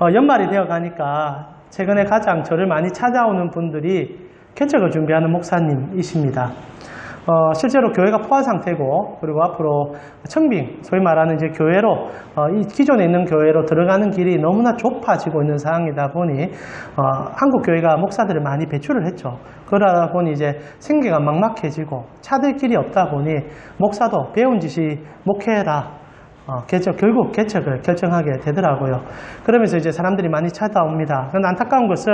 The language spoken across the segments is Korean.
연말이 되어 가니까 최근에 가장 저를 많이 찾아오는 분들이 개척을 준비하는 목사님이십니다. 실제로 교회가 포화 상태고, 그리고 앞으로 청빙, 소위 말하는 이제 교회로, 이 기존에 있는 교회로 들어가는 길이 너무나 좁아지고 있는 상황이다 보니, 한국 교회가 목사들을 많이 배출을 했죠. 그러다 보니 이제 생계가 막막해지고, 차들 길이 없다 보니, 목사도 배운 짓이 목회라, 결국 개척을 결정하게 되더라고요. 그러면서 이제 사람들이 많이 찾아옵니다. 그런데 안타까운 것은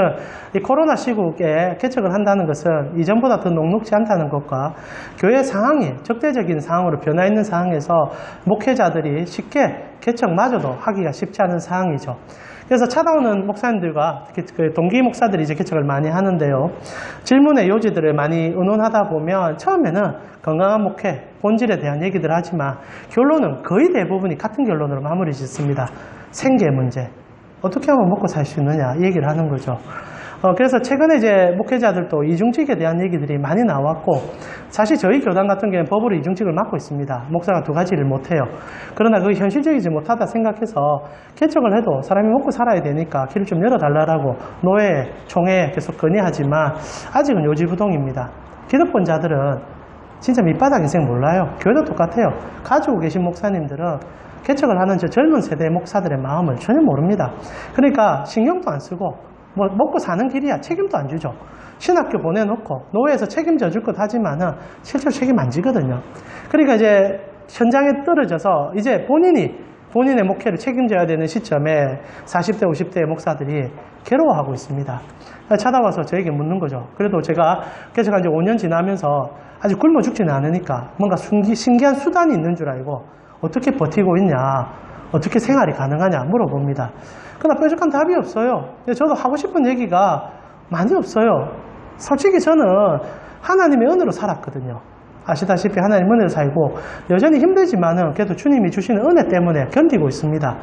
이 코로나 시국에 개척을 한다는 것은 이전보다 더 녹록지 않다는 것과 교회 상황이 적대적인 상황으로 변화 있는 상황에서 목회자들이 쉽게 개척마저도 하기가 쉽지 않은 상황이죠. 그래서 찾아오는 목사님들과 특히 동기 목사들이 이제 개척을 많이 하는데요. 질문의 요지들을 많이 의논하다 보면 처음에는 건강한 목회, 본질에 대한 얘기들 하지만 결론은 거의 대부분이 같은 결론으로 마무리 짓습니다. 생계 문제. 어떻게 하면 먹고 살 수 있느냐 이 얘기를 하는 거죠. 그래서 최근에 이제 목회자들도 이중직에 대한 얘기들이 많이 나왔고, 사실 저희 교단 같은 경우는 법으로 이중직을 맡고 있습니다. 목사가 두 가지를 못해요. 그러나 그게 현실적이지 못하다 생각해서 개척을 해도 사람이 먹고 살아야 되니까 길을 좀 열어달라고 노회, 총회에 계속 건의하지만 아직은 요지부동입니다. 기득권자들은 진짜 밑바닥 인생 몰라요. 교회도 똑같아요. 가지고 계신 목사님들은 개척을 하는 저 젊은 세대의 목사들의 마음을 전혀 모릅니다. 그러니까 신경도 안 쓰고 먹고 사는 길이야 책임도 안 주죠. 신학교 보내놓고 노회에서 책임져 줄 것 하지만은 실제로 책임 안 지거든요. 그러니까 이제 현장에 떨어져서 이제 본인의 목회를 책임져야 되는 시점에 40대, 50대의 목사들이 괴로워하고 있습니다. 찾아와서 저에게 묻는 거죠. 그래도 제가 개척한 지 5년 지나면서 아직 굶어 죽지는 않으니까 뭔가 신기한 수단이 있는 줄 알고 어떻게 버티고 있냐, 어떻게 생활이 가능하냐 물어봅니다. 그러나 뾰족한 답이 없어요. 저도 하고 싶은 얘기가 많이 없어요. 솔직히 저는 하나님의 은혜로 살았거든요. 아시다시피 하나님 은혜로 살고 여전히 힘들지만은 그래도 주님이 주시는 은혜 때문에 견디고 있습니다.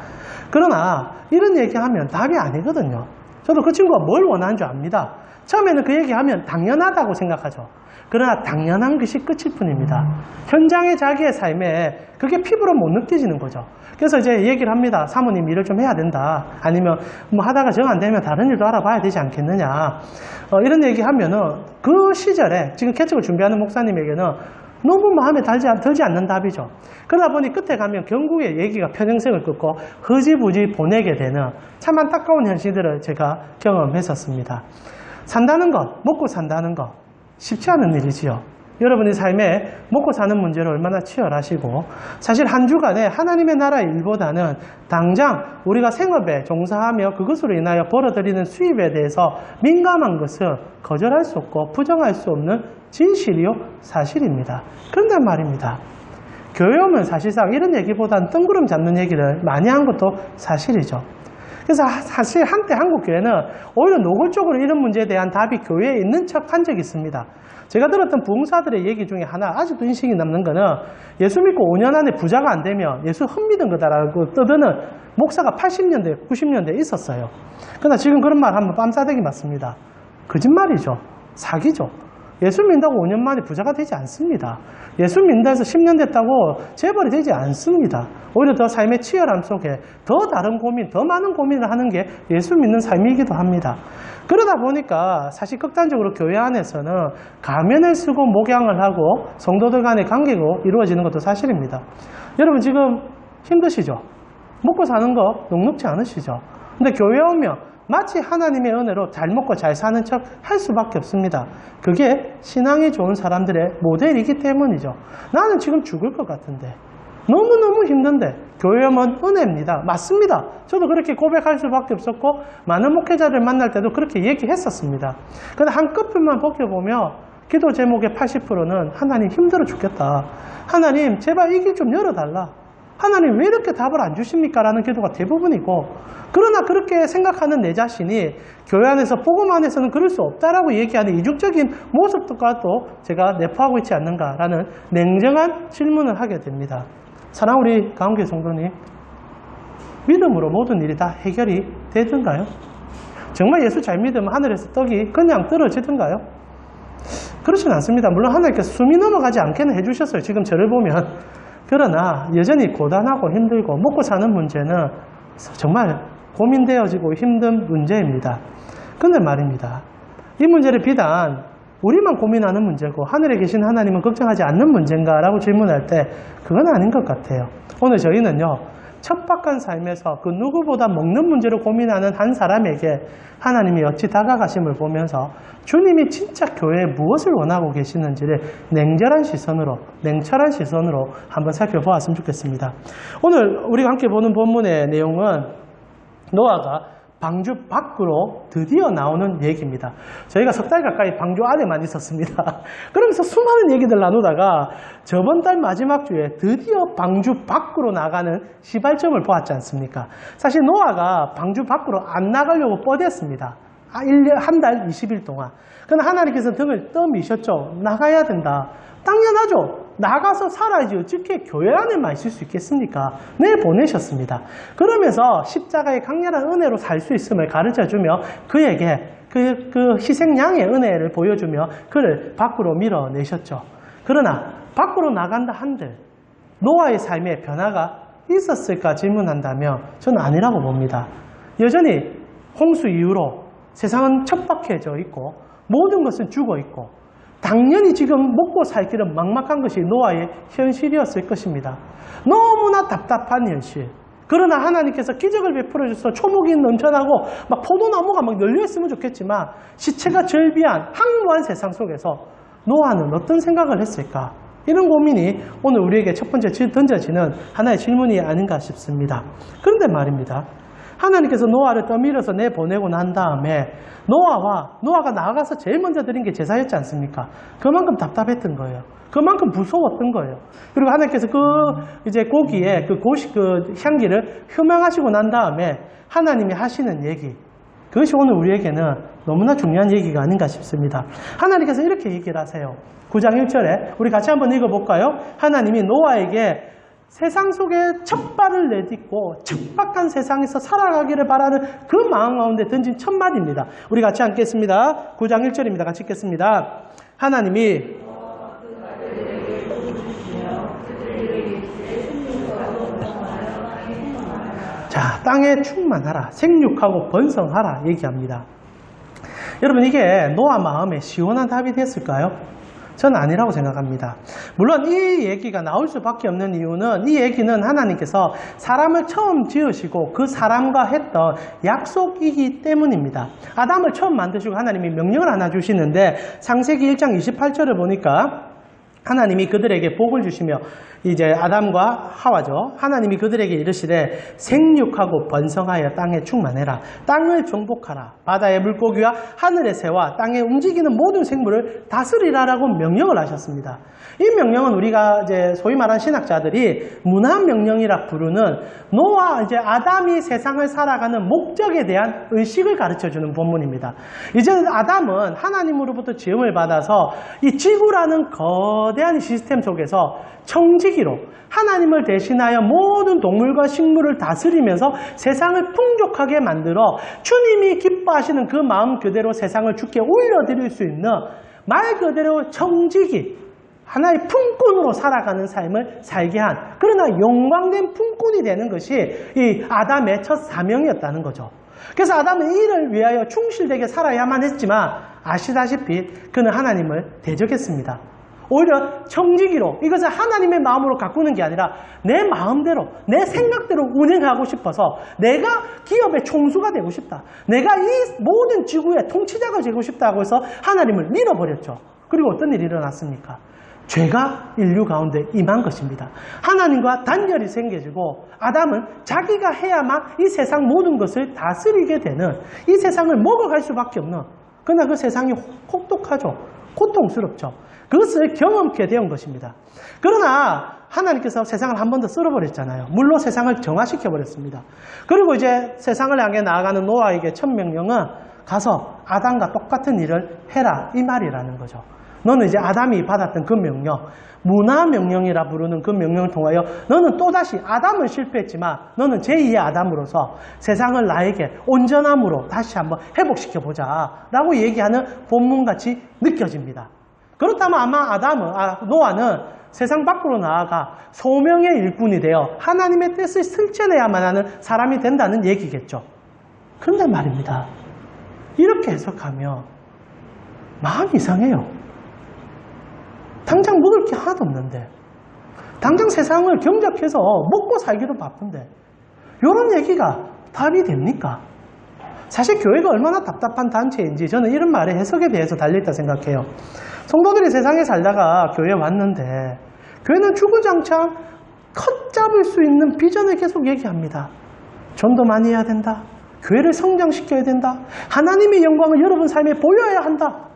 그러나 이런 얘기하면 답이 아니거든요. 저도 그 친구가 뭘 원하는 줄 압니다. 처음에는 그 얘기하면 당연하다고 생각하죠. 그러나 당연한 것이 끝일 뿐입니다. 현장의 자기의 삶에 그게 피부로 못 느껴지는 거죠. 그래서 이제 얘기를 합니다. 사모님 일을 좀 해야 된다. 아니면 뭐 하다가 정 안 되면 다른 일도 알아봐야 되지 않겠느냐. 이런 얘기하면은 그 시절에 지금 개척을 준비하는 목사님에게는 너무 마음에 들지 않는 답이죠. 그러다 보니 끝에 가면 결국에 얘기가 편행성을 끊고 흐지부지 보내게 되는 참 안타까운 현실들을 제가 경험했었습니다. 산다는 것, 먹고 산다는 것 쉽지 않은 일이지요. 여러분의 삶에 먹고 사는 문제를 얼마나 치열하시고, 사실 한 주간에 하나님의 나라의 일보다는 당장 우리가 생업에 종사하며 그것으로 인하여 벌어들이는 수입에 대해서 민감한 것은 거절할 수 없고 부정할 수 없는 진실이요 사실입니다. 그런데 말입니다. 교회 오면 사실상 이런 얘기보다는 뜬구름 잡는 얘기를 많이 한 것도 사실이죠. 그래서 사실 한때 한국 교회는 오히려 노골적으로 이런 문제에 대한 답이 교회에 있는 척 한 적이 있습니다. 제가 들었던 부흥사들의 얘기 중에 하나, 아직도 인식이 남는 거는 예수 믿고 5년 안에 부자가 안 되면 예수 흠믿은 거다라고 떠드는 목사가 80년대, 90년대에 있었어요. 그러나 지금 그런 말 하면 뺨싸대기 맞습니다. 거짓말이죠. 사기죠. 예수 믿는다고 5년 만에 부자가 되지 않습니다. 예수 믿는다 해서 10년 됐다고 재벌이 되지 않습니다. 오히려 더 삶의 치열함 속에 더 다른 고민, 더 많은 고민을 하는 게 예수 믿는 삶이기도 합니다. 그러다 보니까 사실 극단적으로 교회 안에서는 가면을 쓰고 목양을 하고 성도들 간의 관계가 이루어지는 것도 사실입니다. 여러분 지금 힘드시죠? 먹고 사는 거 녹록지 않으시죠? 근데 교회 오면 마치 하나님의 은혜로 잘 먹고 잘 사는 척 할 수밖에 없습니다. 그게 신앙이 좋은 사람들의 모델이기 때문이죠. 나는 지금 죽을 것 같은데, 너무너무 힘든데 교회 오면 은혜입니다. 맞습니다. 저도 그렇게 고백할 수밖에 없었고 많은 목회자를 만날 때도 그렇게 얘기했었습니다. 그런데 한꺼풀만 벗겨보면 기도 제목의 80%는 하나님 힘들어 죽겠다. 하나님 제발 이 길 좀 열어달라. 하나님 왜 이렇게 답을 안 주십니까? 라는 기도가 대부분이고, 그러나 그렇게 생각하는 내 자신이 교회 안에서 복음 안에서는 그럴 수 없다라고 얘기하는 이중적인 모습과도 제가 내포하고 있지 않는가라는 냉정한 질문을 하게 됩니다. 사랑하는 우리 가운데 성도님, 믿음으로 모든 일이 다 해결이 되던가요? 정말 예수 잘 믿으면 하늘에서 떡이 그냥 떨어지던가요? 그렇진 않습니다. 물론 하나님께서 숨이 넘어가지 않게는 해주셨어요. 지금 저를 보면. 그러나 여전히 고단하고 힘들고 먹고 사는 문제는 정말 고민되어지고 힘든 문제입니다. 근데 말입니다. 이 문제를 비단 우리만 고민하는 문제고 하늘에 계신 하나님은 걱정하지 않는 문제인가? 라고 질문할 때 그건 아닌 것 같아요. 오늘 저희는요. 척박한 삶에서 그 누구보다 먹는 문제로 고민하는 한 사람에게 하나님이 어찌 다가가심을 보면서 주님이 진짜 교회에 무엇을 원하고 계시는지를 냉철한 시선으로 한번 살펴보았으면 좋겠습니다. 오늘 우리가 함께 보는 본문의 내용은 노아가 방주 밖으로 드디어 나오는 얘기입니다. 저희가 석 달 가까이 방주 안에만 있었습니다. 그러면서 수많은 얘기들 나누다가 저번 달 마지막 주에 드디어 방주 밖으로 나가는 시발점을 보았지 않습니까? 사실 노아가 방주 밖으로 안 나가려고 뻗었습니다. 한 달 20일 동안. 그러나 하나님께서 등을 떠미셨죠. 나가야 된다. 당연하죠. 나가서 살아야지 어떻게 교회 안에만 있을 수 있겠습니까? 내보내셨습니다. 그러면서 십자가의 강렬한 은혜로 살 수 있음을 가르쳐주며 그에게 그 희생양의 은혜를 보여주며 그를 밖으로 밀어내셨죠. 그러나 밖으로 나간다 한들 노아의 삶에 변화가 있었을까 질문한다면 저는 아니라고 봅니다. 여전히 홍수 이후로 세상은 척박해져 있고 모든 것은 죽어 있고 당연히 지금 먹고 살 길은 막막한 것이 노아의 현실이었을 것입니다. 너무나 답답한 현실. 그러나 하나님께서 기적을 베풀어 주셔서 초목이 넘쳐나고 막 포도나무가 막 열려있으면 좋겠지만 시체가 절비한 황무한 세상 속에서 노아는 어떤 생각을 했을까? 이런 고민이 오늘 우리에게 첫 번째 던져지는 하나의 질문이 아닌가 싶습니다. 그런데 말입니다. 하나님께서 노아를 떠밀어서 내보내고 난 다음에 노아가 나아가서 제일 먼저 드린 게 제사였지 않습니까? 그만큼 답답했던 거예요. 그만큼 무서웠던 거예요. 그리고 하나님께서 이제 고기에 그 향기를 흠양하시고 난 다음에 하나님이 하시는 얘기. 그것이 오늘 우리에게는 너무나 중요한 얘기가 아닌가 싶습니다. 하나님께서 이렇게 얘기를 하세요. 9장 1절에 우리 같이 한번 읽어볼까요? 하나님이 노아에게 세상 속에 첫 발을 내딛고 척박한 세상에서 살아가기를 바라는 그 마음 가운데 던진 첫 마디입니다. 우리 같이 읽겠습니다. 9장 1절입니다. 같이 읽겠습니다. 하나님이 자, 땅에 충만하라, 생육하고 번성하라 얘기합니다. 여러분 이게 노아 마음에 시원한 답이 됐을까요? 저는 아니라고 생각합니다. 물론 이 얘기가 나올 수밖에 없는 이유는 이 얘기는 하나님께서 사람을 처음 지으시고 그 사람과 했던 약속이기 때문입니다. 아담을 처음 만드시고 하나님이 명령을 하나 주시는데 창세기 1장 28절을 보니까 하나님이 그들에게 복을 주시며 이제 아담과 하와죠. 하나님이 그들에게 이르시되 생육하고 번성하여 땅에 충만해라. 땅을 정복하라. 바다의 물고기와 하늘의 새와 땅에 움직이는 모든 생물을 다스리라라고 명령을 하셨습니다. 이 명령은 우리가 이제 소위 말하는 신학자들이 문화 명령이라 부르는 노아 이제 아담이 세상을 살아가는 목적에 대한 의식을 가르쳐주는 본문입니다. 이제 아담은 하나님으로부터 지음을 받아서 이 지구라는 거대한 시스템 속에서 청지기로 하나님을 대신하여 모든 동물과 식물을 다스리면서 세상을 풍족하게 만들어 주님이 기뻐하시는 그 마음 그대로 세상을 주께 올려드릴 수 있는 말 그대로 청지기, 하나의 품꾼으로 살아가는 삶을 살게 한, 그러나 영광된 품꾼이 되는 것이 이 아담의 첫 사명이었다는 거죠. 그래서 아담은 이를 위하여 충실되게 살아야만 했지만 아시다시피 그는 하나님을 대적했습니다. 오히려 청지기로 이것을 하나님의 마음으로 가꾸는 게 아니라 내 마음대로 내 생각대로 운행하고 싶어서 내가 기업의 총수가 되고 싶다, 내가 이 모든 지구의 통치자가 되고 싶다고 해서 하나님을 잃어버렸죠. 그리고 어떤 일이 일어났습니까? 죄가 인류 가운데 임한 것입니다. 하나님과 단절이 생겨지고 아담은 자기가 해야만 이 세상 모든 것을 다스리게 되는, 이 세상을 먹어갈 수밖에 없는, 그러나 그 세상이 혹독하죠. 고통스럽죠. 그것을 경험케 되온 것입니다. 그러나 하나님께서 세상을 한 번 더 쓸어버렸잖아요. 물로 세상을 정화시켜버렸습니다. 그리고 이제 세상을 향해 나아가는 노아에게 첫 명령은 가서 아담과 똑같은 일을 해라, 이 말이라는 거죠. 너는 이제 아담이 받았던 그 명령, 문화 명령이라 부르는 그 명령을 통하여 너는 또다시 아담은 실패했지만 너는 제2의 아담으로서 세상을 나에게 온전함으로 다시 한번 회복시켜보자 라고 얘기하는 본문같이 느껴집니다. 그렇다면 아마 노아는 세상 밖으로 나아가 소명의 일꾼이 되어 하나님의 뜻을 실천해야만 하는 사람이 된다는 얘기겠죠. 그런데 말입니다. 이렇게 해석하면 마음이 이상해요. 당장 먹을 게 하나도 없는데, 당장 세상을 경작해서 먹고 살기도 바쁜데, 이런 얘기가 답이 됩니까? 사실 교회가 얼마나 답답한 단체인지 저는 이런 말의 해석에 대해서 달려있다 생각해요. 성도들이 세상에 살다가 교회에 왔는데, 교회는 주구장창 컷잡을 수 있는 비전을 계속 얘기합니다. 전도 많이 해야 된다. 교회를 성장시켜야 된다. 하나님의 영광을 여러분 삶에 보여야 한다.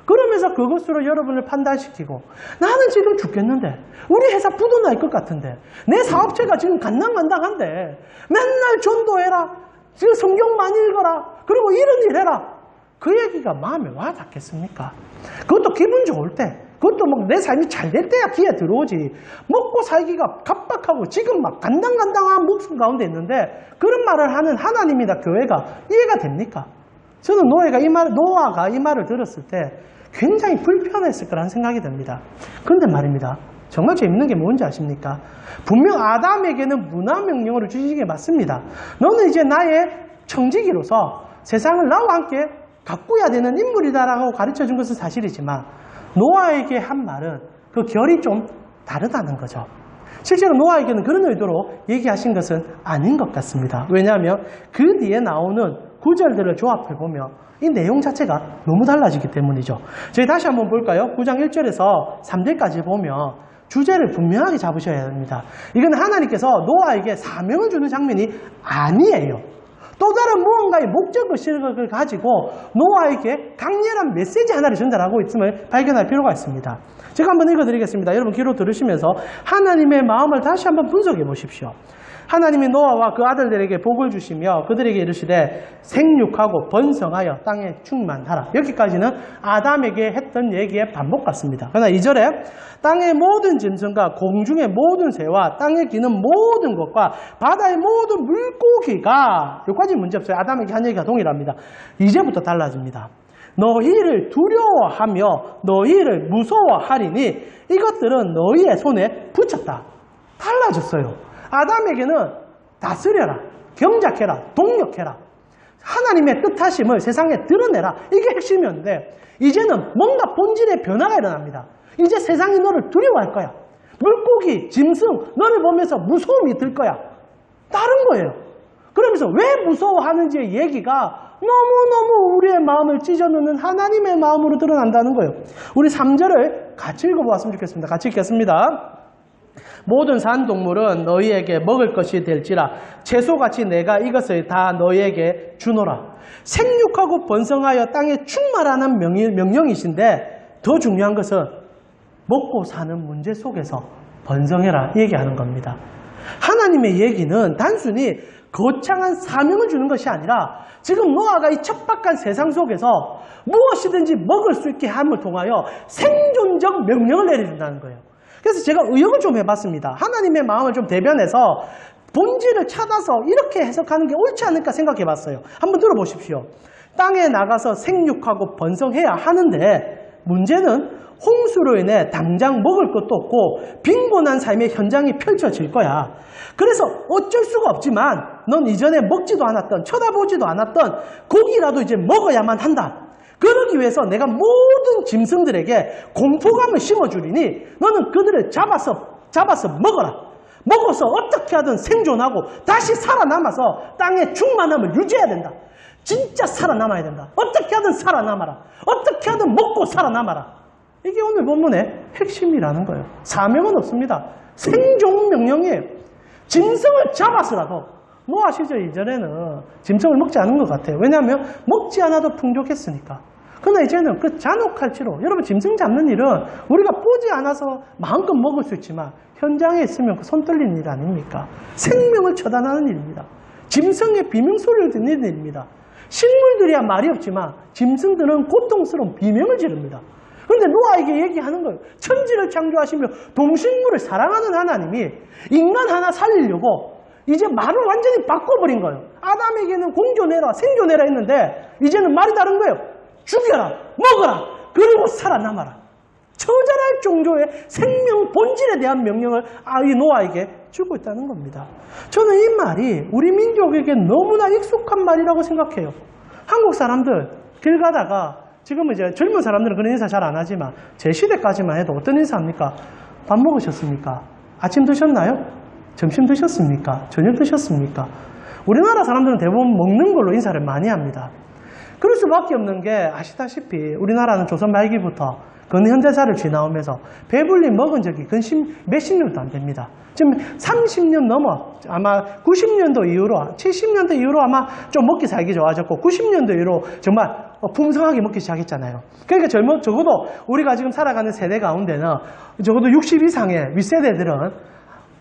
그러면서 그것으로 여러분을 판단시키고, 나는 지금 죽겠는데, 우리 회사 부도 날 것 같은데, 내 사업체가 지금 간당간당한데, 맨날 전도해라, 지금 성경 많이 읽어라, 그리고 이런 일 해라. 그 얘기가 마음에 와 닿겠습니까? 그것도 기분 좋을 때, 그것도 막 내 삶이 잘 될 때야 귀에 들어오지. 먹고 살기가 갑박하고 지금 막 간당간당한 목숨 가운데 있는데 그런 말을 하는 하나님이나 교회가 이해가 됩니까? 저는 노아가 이 말을 들었을 때 굉장히 불편했을 거라는 생각이 듭니다. 그런데 말입니다. 정말 재밌는 게 뭔지 아십니까? 분명 아담에게는 문화명령어를 주신 게 맞습니다. 너는 이제 나의 청지기로서 세상을 나와 함께 가꾸어야 되는 인물이다라고 가르쳐 준 것은 사실이지만 노아에게 한 말은 그 결이 좀 다르다는 거죠. 실제로 노아에게는 그런 의도로 얘기하신 것은 아닌 것 같습니다. 왜냐하면 그 뒤에 나오는 구절들을 조합해보면 이 내용 자체가 너무 달라지기 때문이죠. 저희 다시 한번 볼까요? 9장 1절에서 3절까지 보면 주제를 분명하게 잡으셔야 합니다. 이건 하나님께서 노아에게 사명을 주는 장면이 아니에요. 또 다른 무언가의 목적의식을 가지고 노아에게 강렬한 메시지 하나를 전달하고 있음을 발견할 필요가 있습니다. 제가 한번 읽어드리겠습니다. 여러분 귀로 들으시면서 하나님의 마음을 다시 한번 분석해 보십시오. 하나님이 노아와 그 아들들에게 복을 주시며 그들에게 이르시되 생육하고 번성하여 땅에 충만하라. 여기까지는 아담에게 했던 얘기의 반복 같습니다. 그러나 2절에 땅의 모든 짐승과 공중의 모든 새와 땅에 기는 모든 것과 바다의 모든 물고기가, 여기까지 문제없어요. 아담에게 한 얘기가 동일합니다. 이제부터 달라집니다. 너희를 두려워하며 너희를 무서워하리니 이것들은 너희의 손에 붙였다. 달라졌어요. 아담에게는 다스려라, 경작해라, 동력해라, 하나님의 뜻하심을 세상에 드러내라, 이게 핵심이었는데 이제는 뭔가 본질의 변화가 일어납니다. 이제 세상이 너를 두려워할 거야. 물고기, 짐승 너를 보면서 무서움이 들 거야. 다른 거예요. 그러면서 왜 무서워하는지의 얘기가 너무너무 우리의 마음을 찢어놓는 하나님의 마음으로 드러난다는 거예요. 우리 3절을 같이 읽어보았으면 좋겠습니다. 같이 읽겠습니다. 모든 산동물은 너희에게 먹을 것이 될지라 채소같이 내가 이것을 다 너희에게 주노라. 생육하고 번성하여 땅에 충만하는 명령이신데 더 중요한 것은 먹고 사는 문제 속에서 번성해라 얘기하는 겁니다. 하나님의 얘기는 단순히 거창한 사명을 주는 것이 아니라 지금 노아가 이 척박한 세상 속에서 무엇이든지 먹을 수 있게 함을 통하여 생존적 명령을 내려준다는 거예요. 그래서 제가 의역을 좀 해봤습니다. 하나님의 마음을 좀 대변해서 본질을 찾아서 이렇게 해석하는 게 옳지 않을까 생각해봤어요. 한번 들어보십시오. 땅에 나가서 생육하고 번성해야 하는데 문제는 홍수로 인해 당장 먹을 것도 없고 빈곤한 삶의 현장이 펼쳐질 거야. 그래서 어쩔 수가 없지만 넌 이전에 먹지도 않았던, 쳐다보지도 않았던 고기라도 이제 먹어야만 한다. 그러기 위해서 내가 모든 짐승들에게 공포감을 심어주리니 너는 그들을 잡아서 먹어라. 먹어서 어떻게 하든 생존하고 다시 살아남아서 땅의 충만함을 유지해야 된다. 진짜 살아남아야 된다. 어떻게 하든 살아남아라. 어떻게 하든 먹고 살아남아라. 이게 오늘 본문의 핵심이라는 거예요. 사명은 없습니다. 생존 명령이에요. 짐승을 잡아서라도, 노아 시절 이전에는 짐승을 먹지 않은 것 같아요. 왜냐하면 먹지 않아도 풍족했으니까. 그러나 이제는 그 잔혹할지로, 여러분 짐승 잡는 일은 우리가 보지 않아서 마음껏 먹을 수 있지만 현장에 있으면 그 손 떨리는 일 아닙니까? 생명을 처단하는 일입니다. 짐승의 비명소리를 듣는 일입니다. 식물들이야 말이 없지만 짐승들은 고통스러운 비명을 지릅니다. 그런데 노아에게 얘기하는 거예요. 천지를 창조하시며 동식물을 사랑하는 하나님이 인간 하나 살리려고 이제 말을 완전히 바꿔버린 거예요. 아담에게는 공존해라, 생존해라 했는데 이제는 말이 다른 거예요. 죽여라, 먹어라, 그리고 살아남아라. 처절할 정도의 생명 본질에 대한 명령을 이 노아에게 주고 있다는 겁니다. 저는 이 말이 우리 민족에게 너무나 익숙한 말이라고 생각해요. 한국 사람들 길 가다가 지금은 이제 젊은 사람들은 그런 인사 잘 안 하지만 제 시대까지만 해도 어떤 인사합니까? 밥 먹으셨습니까? 아침 드셨나요? 점심 드셨습니까? 저녁 드셨습니까? 우리나라 사람들은 대부분 먹는 걸로 인사를 많이 합니다. 그럴 수밖에 없는 게 아시다시피 우리나라는 조선 말기부터 근현대사를 지나오면서 배불리 먹은 적이 몇십 년도 안 됩니다. 지금 30년 넘어 아마 90년도 이후로 70년대 이후로 아마 좀 먹기 살기 좋아졌고 90년도 이후로 정말 풍성하게 먹기 시작했잖아요. 그러니까 적어도 우리가 지금 살아가는 세대 가운데는 적어도 60 이상의 윗세대들은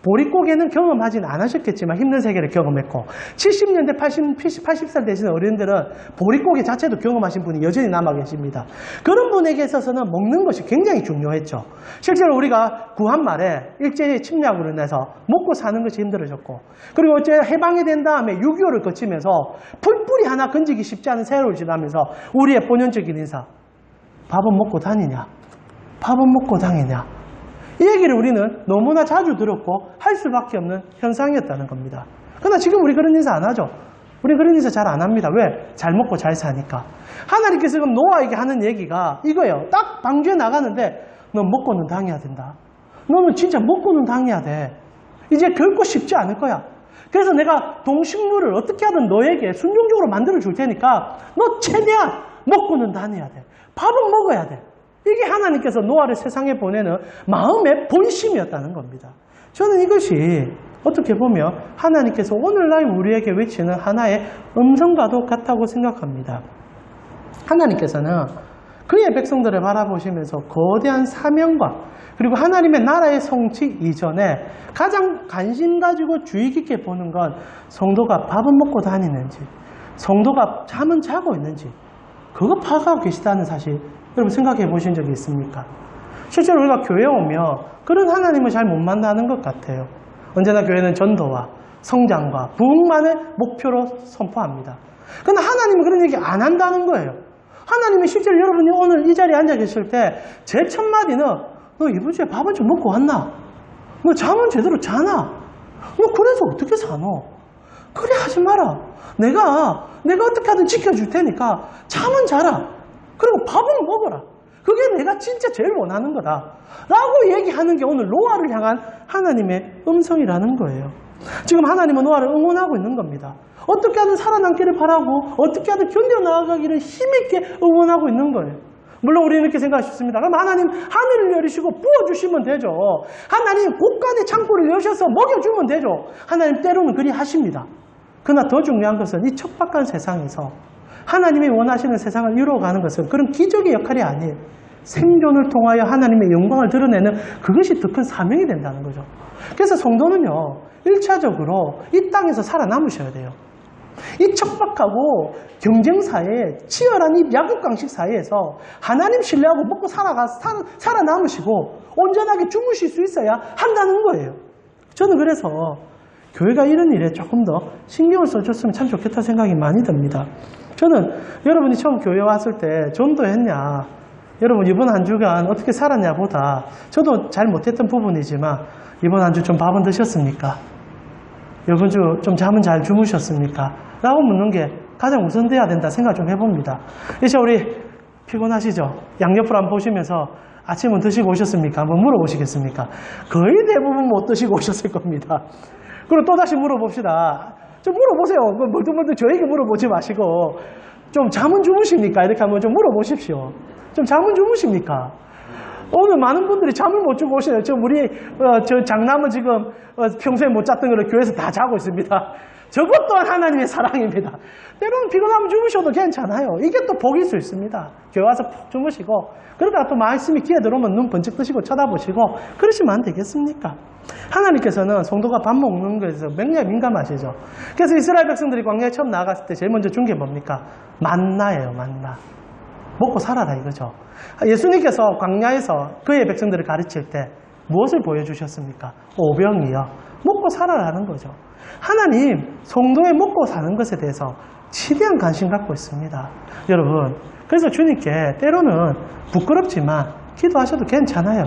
보릿고개는 경험하진 않으셨겠지만 힘든 세계를 경험했고 70년대 80살 되시는 어른들은 보릿고개 자체도 경험하신 분이 여전히 남아 계십니다. 그런 분에게 있어서는 먹는 것이 굉장히 중요했죠. 실제로 우리가 구한말에 일제히 침략으로 인해서 먹고 사는 것이 힘들어졌고 그리고 어째 해방이 된 다음에 6.25를 거치면서 풀뿌리 하나 건지기 쉽지 않은 세월을 지나면서 우리의 본연적인 인사 밥은 먹고 다니냐? 밥은 먹고 다니냐? 이 얘기를 우리는 너무나 자주 들었고 할 수밖에 없는 현상이었다는 겁니다. 그러나 지금 우리 그런 인사 안 하죠. 우리 그런 인사 잘 안 합니다. 왜? 잘 먹고 잘 사니까. 하나님께서 지금 노아에게 하는 얘기가 이거예요. 딱 방주에 나가는데 너 먹고는 당해야 된다. 너는 진짜 먹고는 당해야 돼. 이제 결코 쉽지 않을 거야. 그래서 내가 동식물을 어떻게 하든 너에게 순종적으로 만들어 줄 테니까 너 최대한 먹고는 다녀야 돼. 밥은 먹어야 돼. 이게 하나님께서 노아를 세상에 보내는 마음의 본심이었다는 겁니다. 저는 이것이 어떻게 보면 하나님께서 오늘날 우리에게 외치는 하나의 음성과도 같다고 생각합니다. 하나님께서는 그의 백성들을 바라보시면서 거대한 사명과 그리고 하나님의 나라의 성취 이전에 가장 관심 가지고 주의 깊게 보는 건 성도가 밥은 먹고 다니는지 성도가 잠은 자고 있는지 그거 파악하고 계시다는 사실 여러분 생각해 보신 적이 있습니까? 실제로 우리가 교회에 오면 그런 하나님을 잘 못 만나는 것 같아요. 언제나 교회는 전도와 성장과 부흥만을 목표로 선포합니다. 그런데 하나님은 그런 얘기 안 한다는 거예요. 하나님이 실제로 여러분이 오늘 이 자리에 앉아 계실 때 제 첫 마디는 너 이번 주에 밥은 좀 먹고 왔나? 너 잠은 제대로 자나? 너 그래서 어떻게 사노? 그래 하지 마라. 내가 어떻게 하든 지켜줄 테니까 잠은 자라. 그리고 밥은 먹어라. 그게 내가 진짜 제일 원하는 거다. 라고 얘기하는 게 오늘 노아를 향한 하나님의 음성이라는 거예요. 지금 하나님은 노아를 응원하고 있는 겁니다. 어떻게 하든 살아남기를 바라고 어떻게 하든 견뎌나가기를 힘있게 응원하고 있는 거예요. 물론 우리는 이렇게 생각할 수 있습니다. 그럼 하나님 하늘을 열으시고 부어주시면 되죠. 하나님 곳간에 창고를 여셔서 먹여주면 되죠. 하나님 때로는 그리 하십니다. 그러나 더 중요한 것은 이 척박한 세상에서 하나님이 원하시는 세상을 이루어가는 것은 그런 기적의 역할이 아니에요. 생존을 통하여 하나님의 영광을 드러내는 그것이 더 큰 사명이 된다는 거죠. 그래서 성도는요 1차적으로 이 땅에서 살아남으셔야 돼요. 이 척박하고 경쟁사에 치열한 이 약육강식 사이에서 하나님 신뢰하고 먹고 살아남으시고 온전하게 주무실 수 있어야 한다는 거예요. 저는 그래서 교회가 이런 일에 조금 더 신경을 써줬으면 참 좋겠다 생각이 많이 듭니다. 저는 여러분이 처음 교회 왔을 때 전도했냐, 여러분 이번 한 주간 어떻게 살았냐 보다 저도 잘 못했던 부분이지만 이번 한 주 좀 밥은 드셨습니까? 이번 주 좀 잠은 잘 주무셨습니까? 라고 묻는 게 가장 우선돼야 된다 생각 좀 해봅니다. 이제 우리 피곤하시죠? 양옆으로 한번 보시면서 아침은 드시고 오셨습니까? 한번 물어보시겠습니까? 거의 대부분 못 드시고 오셨을 겁니다. 그리고 또다시 물어봅시다. 좀 물어보세요. 멀뚱멀뚱 저에게 물어보지 마시고 좀 잠은 주무십니까? 이렇게 한번 좀 물어보십시오. 좀 잠은 주무십니까? 오늘 많은 분들이 잠을 못 주고 오시네요. 지금 우리 저 장남은 지금 평소에 못 잤던 걸 교회에서 다 자고 있습니다. 저것 또한 하나님의 사랑입니다. 때로는 피곤하면 주무셔도 괜찮아요. 이게 또 복일 수 있습니다. 교회 와서 푹 주무시고 그러다가 또 말씀이 귀에 들어오면 눈 번쩍 뜨시고 쳐다보시고 그러시면 안 되겠습니까? 하나님께서는 성도가 밥 먹는 것에서 굉장히 민감하시죠. 그래서 이스라엘 백성들이 광야에 처음 나아갔을 때 제일 먼저 준 게 뭡니까? 만나예요. 만나. 먹고 살아라 이거죠. 예수님께서 광야에서 그의 백성들을 가르칠 때 무엇을 보여주셨습니까? 오병이요. 먹고 살아라는 거죠. 하나님 성도의 먹고 사는 것에 대해서 치대한 관심 갖고 있습니다. 여러분 그래서 주님께 때로는 부끄럽지만 기도하셔도 괜찮아요.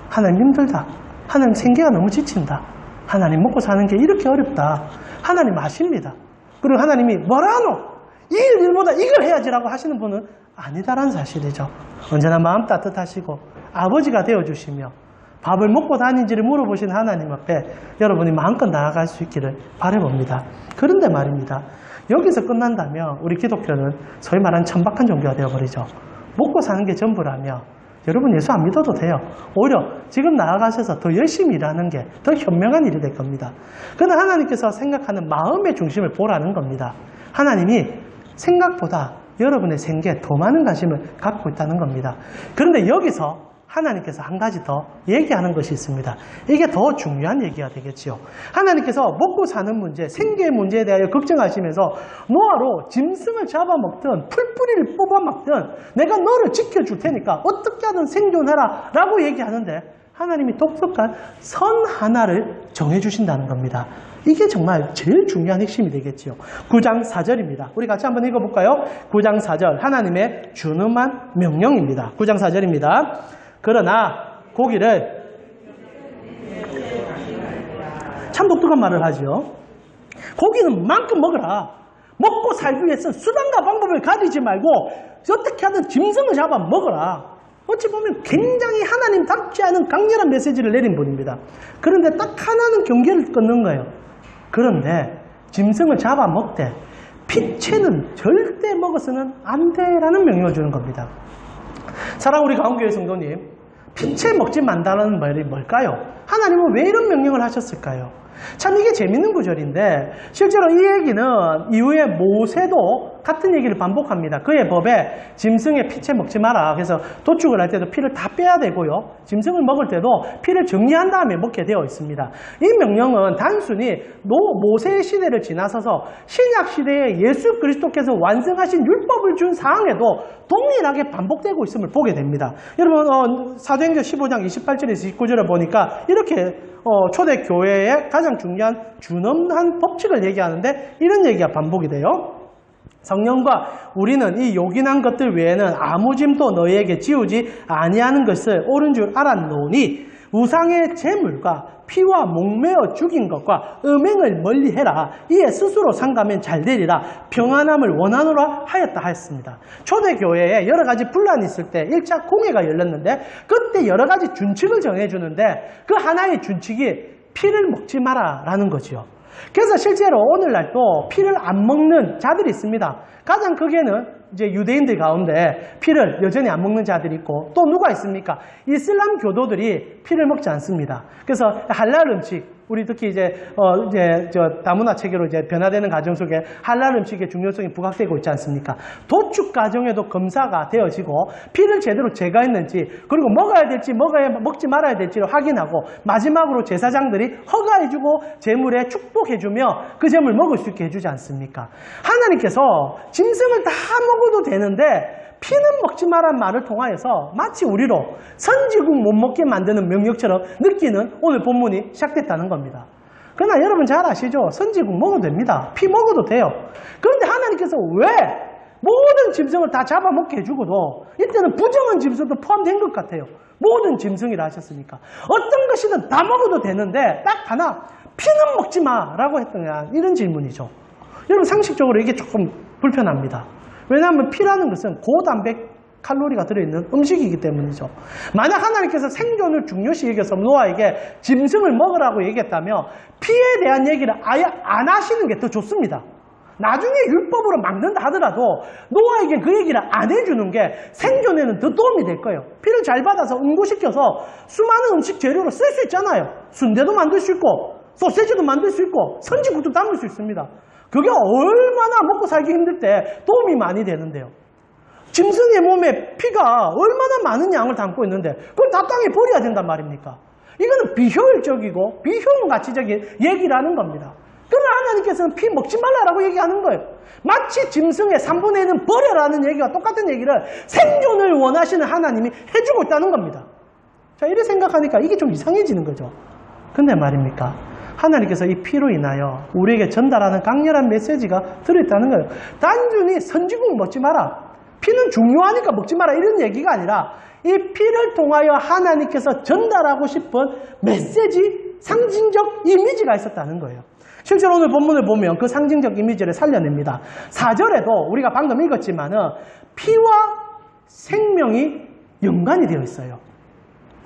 하나님 힘들다. 하나님 생계가 너무 지친다. 하나님 먹고 사는 게 이렇게 어렵다. 하나님 아십니다. 그리고 하나님이 뭐라 하노? 이 일보다 이걸 해야지라고 하시는 분은 아니다라는 사실이죠. 언제나 마음 따뜻하시고 아버지가 되어주시며 밥을 먹고 다니는지를 물어보신 하나님 앞에 여러분이 마음껏 나아갈 수 있기를 바라봅니다. 그런데 말입니다. 여기서 끝난다면 우리 기독교는 소위 말하는 천박한 종교가 되어버리죠. 먹고 사는 게 전부라며 여러분 예수 안 믿어도 돼요. 오히려 지금 나아가셔서 더 열심히 일하는 게 더 현명한 일이 될 겁니다. 그러나 하나님께서 생각하는 마음의 중심을 보라는 겁니다. 하나님이 생각보다 여러분의 생계에 더 많은 관심을 갖고 있다는 겁니다. 그런데 여기서 하나님께서 한 가지 더 얘기하는 것이 있습니다. 이게 더 중요한 얘기가 되겠지요. 하나님께서 먹고 사는 문제, 생계의 문제에 대하여 걱정하시면서 노아로 짐승을 잡아먹든 풀뿌리를 뽑아먹든 내가 너를 지켜줄 테니까 어떻게 하든 생존하라 라고 얘기하는데 하나님이 독특한 선 하나를 정해주신다는 겁니다. 이게 정말 제일 중요한 핵심이 되겠지요. 9장 4절입니다. 우리 같이 한번 읽어볼까요? 9장 4절 하나님의 준엄한 명령입니다. 9장 4절입니다. 그러나 고기를 참 독특한 말을 하죠. 고기는 만큼 먹어라. 먹고 살기 위해서 수단과 방법을 가리지 말고 어떻게 하든 짐승을 잡아 먹어라. 어찌 보면 굉장히 하나님답지 않은 강렬한 메시지를 내린 분입니다. 그런데 딱 하나는 경계를 끊는 거예요. 그런데 짐승을 잡아 먹되 피채는 절대 먹어서는 안 돼라는 명령을 주는 겁니다. 사랑 우리 가운교회 성도님, 피채 먹지 말라는 말이 뭘까요? 하나님은 왜 이런 명령을 하셨을까요? 참 이게 재밌는 구절인데 실제로 이 얘기는 이후에 모세도 같은 얘기를 반복합니다. 그의 법에 짐승의 피채 먹지 마라. 그래서 도축을 할 때도 피를 다 빼야 되고요. 짐승을 먹을 때도 피를 정리한 다음에 먹게 되어 있습니다. 이 명령은 단순히 모세의 시대를 지나서서 신약 시대에 예수 그리스도께서 완성하신 율법을 준 사항에도 동일하게 반복되고 있음을 보게 됩니다. 여러분 사도행전 15장 28절에서 29절을 보니까 이렇게 초대교회의 가장 중요한 준엄한 법칙을 얘기하는데 이런 얘기가 반복이 돼요. 성령과 우리는 이 요긴한 것들 외에는 아무 짐도 너희에게 지우지 아니하는 것을 옳은 줄 알았노니 우상의 제물과 피와 목매어 죽인 것과 음행을 멀리해라. 이에 스스로 상가면 잘되리라. 평안함을 원하노라 하였다 하였습니다. 초대교회에 여러 가지 분란이 있을 때 1차 공회가 열렸는데 그때 여러 가지 준칙을 정해주는데 그 하나의 준칙이 피를 먹지 마라 라는 거지요. 그래서 실제로 오늘날도 피를 안 먹는 자들이 있습니다. 가장 크게는 이제 유대인들 가운데 피를 여전히 안 먹는 자들이 있고 또 누가 있습니까? 이슬람 교도들이 피를 먹지 않습니다. 그래서 할랄 음식, 우리 특히 이제 다문화 체계로 이제 변화되는 과정 속에 할랄 음식의 중요성이 부각되고 있지 않습니까? 도축 과정에도 검사가 되어지고 피를 제대로 제거했는지 그리고 먹어야 될지 먹지 말아야 될지를 확인하고 마지막으로 제사장들이 허가해주고 제물에 축복해주며 그 제물 먹을 수 있게 해주지 않습니까? 하나님께서 짐승을 다 먹어도 되는데 피는 먹지 마란 말을 통하여서 마치 우리로 선지국 못 먹게 만드는 명령처럼 느끼는 오늘 본문이 시작됐다는 겁니다. 그러나 여러분 잘 아시죠? 선지국 먹어도 됩니다. 피 먹어도 돼요. 그런데 하나님께서 왜 모든 짐승을 다 잡아먹게 해주고도 이때는 부정한 짐승도 포함된 것 같아요. 모든 짐승이라 하셨으니까 어떤 것이든 다 먹어도 되는데 딱 하나 피는 먹지 마라고 했던 이런 질문이죠. 여러분 상식적으로 이게 조금 불편합니다. 왜냐하면 피라는 것은 고단백 칼로리가 들어있는 음식이기 때문이죠. 만약 하나님께서 생존을 중요시 여겨서 노아에게 짐승을 먹으라고 얘기했다면 피에 대한 얘기를 아예 안 하시는 게 더 좋습니다. 나중에 율법으로 막는다 하더라도 노아에게 그 얘기를 안 해주는 게 생존에는 더 도움이 될 거예요. 피를 잘 받아서 응고시켜서 수많은 음식 재료로 쓸 수 있잖아요. 순대도 만들 수 있고 소시지도 만들 수 있고 선지국도 담을 수 있습니다. 그게 얼마나 먹고 살기 힘들 때 도움이 많이 되는데요. 짐승의 몸에 피가 얼마나 많은 양을 담고 있는데 그걸 다 땅에 버려야 된단 말입니까? 이거는 비효율적이고 비효용가치적인 얘기라는 겁니다. 그러나 하나님께서는 피 먹지 말라라고 얘기하는 거예요. 마치 짐승의 3분의 1은 버려라는 얘기와 똑같은 얘기를 생존을 원하시는 하나님이 해주고 있다는 겁니다. 자, 이렇게 생각하니까 이게 좀 이상해지는 거죠. 근데 말입니까? 하나님께서 이 피로 인하여 우리에게 전달하는 강렬한 메시지가 들어있다는 거예요. 단순히 선지국 먹지 마라. 피는 중요하니까 먹지 마라 이런 얘기가 아니라 이 피를 통하여 하나님께서 전달하고 싶은 메시지, 상징적 이미지가 있었다는 거예요. 실제로 오늘 본문을 보면 그 상징적 이미지를 살려냅니다. 4절에도 우리가 방금 읽었지만은 피와 생명이 연관이 되어 있어요.